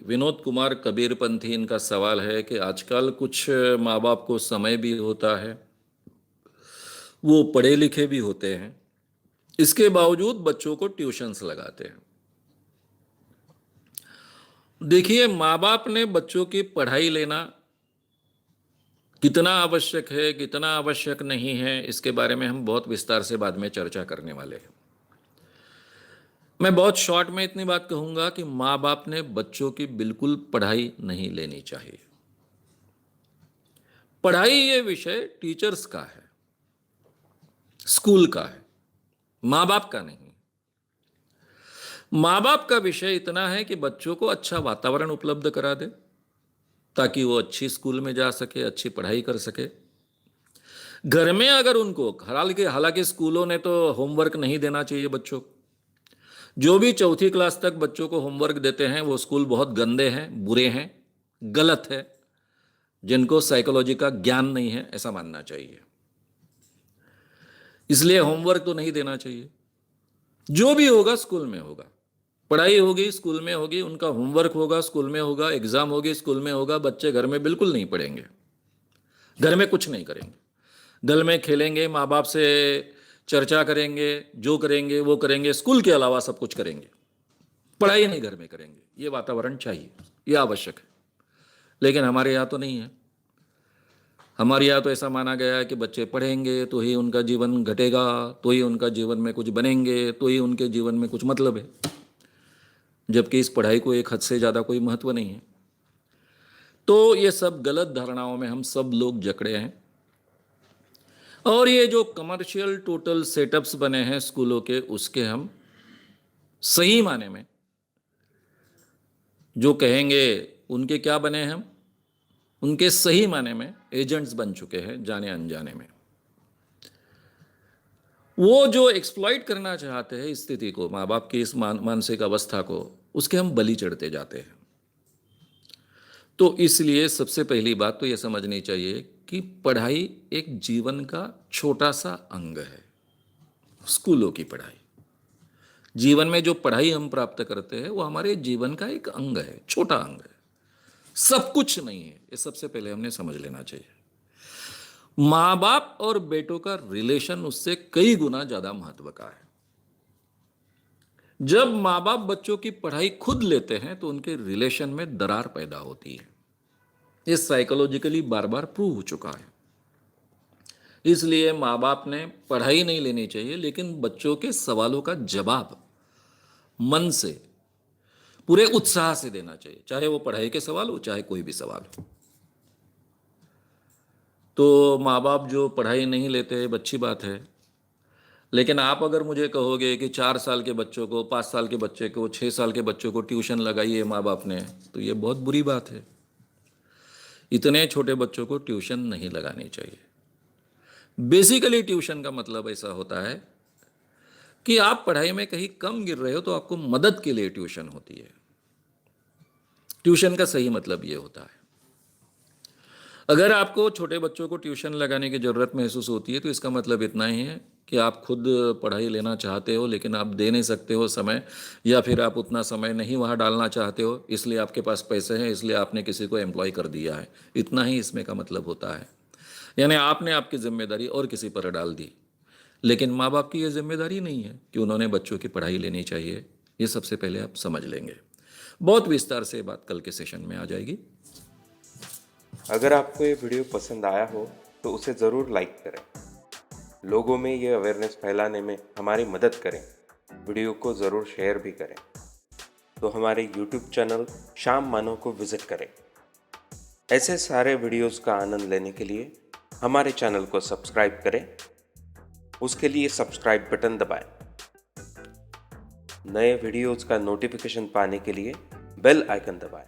विनोद कुमार कबीरपंथी इनका सवाल है कि आजकल कुछ माँ बाप को समय भी होता है, वो पढ़े लिखे भी होते हैं, इसके बावजूद बच्चों को ट्यूशन्स लगाते हैं। देखिए, माँ बाप ने बच्चों की पढ़ाई लेना कितना आवश्यक है, कितना आवश्यक नहीं है, इसके बारे में हम बहुत विस्तार से बाद में चर्चा करने वाले हैं। मैं बहुत शॉर्ट में इतनी बात कहूंगा कि माँ बाप ने बच्चों की बिल्कुल पढ़ाई नहीं लेनी चाहिए। पढ़ाई ये विषय टीचर्स का है, स्कूल का है, माँ बाप का नहीं। माँ बाप का विषय इतना है कि बच्चों को अच्छा वातावरण उपलब्ध करा दे ताकि वो अच्छी स्कूल में जा सके, अच्छी पढ़ाई कर सके। घर में अगर उनको हालांकि स्कूलों ने तो होमवर्क नहीं देना चाहिए बच्चों को। जो भी चौथी क्लास तक बच्चों को होमवर्क देते हैं वो स्कूल बहुत गंदे हैं, बुरे हैं, गलत है, जिनको साइकोलॉजी का ज्ञान नहीं है ऐसा मानना चाहिए। इसलिए होमवर्क तो नहीं देना चाहिए। जो भी होगा स्कूल में होगा, पढ़ाई होगी स्कूल में होगी, उनका होमवर्क होगा स्कूल में होगा, एग्जाम होगी स्कूल में होगा। बच्चे घर में बिल्कुल नहीं पढ़ेंगे, घर में कुछ नहीं करेंगे। घर में खेलेंगे, माँ बाप से चर्चा करेंगे, जो करेंगे वो करेंगे, स्कूल के अलावा सब कुछ करेंगे, पढ़ाई नहीं घर में करेंगे। ये वातावरण चाहिए, ये आवश्यक है। लेकिन हमारे यहाँ तो नहीं है। हमारे यहाँ तो ऐसा माना गया है कि बच्चे पढ़ेंगे तो ही उनका जीवन घटेगा, तो ही उनका जीवन में कुछ बनेंगे, तो ही उनके जीवन में कुछ मतलब है, जबकि इस पढ़ाई को एक हद से ज़्यादा कोई महत्व नहीं है। तो ये सब गलत धारणाओं में हम सब लोग जकड़े हैं। और ये जो कमर्शियल टोटल सेटअप्स बने हैं स्कूलों के, उसके हम सही माने में जो कहेंगे उनके क्या बने हैं, हम उनके सही माने में एजेंट्स बन चुके हैं, जाने अनजाने में। वो जो एक्सप्लॉइट करना चाहते हैं इस स्थिति को, माँ बाप की इस मानसिक अवस्था को, उसके हम बलि चढ़ते जाते हैं। तो इसलिए सबसे पहली बात तो ये समझनी चाहिए कि पढ़ाई एक जीवन का छोटा सा अंग है। स्कूलों की पढ़ाई, जीवन में जो पढ़ाई हम प्राप्त करते हैं वो हमारे जीवन का एक अंग है, छोटा अंग है, सब कुछ नहीं है। ये सबसे पहले हमने समझ लेना चाहिए। माँ बाप और बेटों का रिलेशन उससे कई गुना ज्यादा महत्व का है। जब माँ बाप बच्चों की पढ़ाई खुद लेते हैं तो उनके रिलेशन में दरार पैदा होती है। ये साइकोलॉजिकली बार बार प्रूव हो चुका है। इसलिए माँ बाप ने पढ़ाई नहीं लेनी चाहिए, लेकिन बच्चों के सवालों का जवाब मन से, पूरे उत्साह से देना चाहिए, चाहे वो पढ़ाई के सवाल हो, चाहे कोई भी सवाल हो। तो माँ बाप जो पढ़ाई नहीं लेते, अच्छी बात है। लेकिन आप अगर मुझे कहोगे कि 4 साल के बच्चों को, 5 साल के बच्चे को, 6 साल के बच्चों को ट्यूशन लगाई है माँ बाप ने, तो ये बहुत बुरी बात है। इतने छोटे बच्चों को ट्यूशन नहीं लगानी चाहिए। बेसिकली ट्यूशन का मतलब ऐसा होता है कि आप पढ़ाई में कहीं कम गिर रहे हो तो आपको मदद के लिए ट्यूशन होती है। ट्यूशन का सही मतलब ये होता है। अगर आपको छोटे बच्चों को ट्यूशन लगाने की ज़रूरत महसूस होती है तो इसका मतलब इतना ही है कि आप खुद पढ़ाई लेना चाहते हो लेकिन आप दे नहीं सकते हो समय, या फिर आप उतना समय नहीं वहाँ डालना चाहते हो, इसलिए आपके पास पैसे हैं, इसलिए आपने किसी को एम्प्लॉय कर दिया है। इतना ही इसमें का मतलब होता है। यानी आपने आपकी जिम्मेदारी और किसी पर डाल दी, लेकिन माँ बाप की ये जिम्मेदारी नहीं है कि उन्होंने बच्चों की पढ़ाई लेनी चाहिए। ये सबसे पहले आप समझ लेंगे। बहुत विस्तार से बात कल के सेशन में आ जाएगी। अगर आपको ये वीडियो पसंद आया हो तो उसे ज़रूर लाइक करें, लोगों में ये अवेयरनेस फैलाने में हमारी मदद करें। वीडियो को ज़रूर शेयर भी करें। तो हमारे YouTube चैनल श्याम मानव को विज़िट करें। ऐसे सारे वीडियोस का आनंद लेने के लिए हमारे चैनल को सब्सक्राइब करें। उसके लिए सब्सक्राइब बटन दबाएं। नए वीडियोस का नोटिफिकेशन पाने के लिए बेल आइकन दबाएं।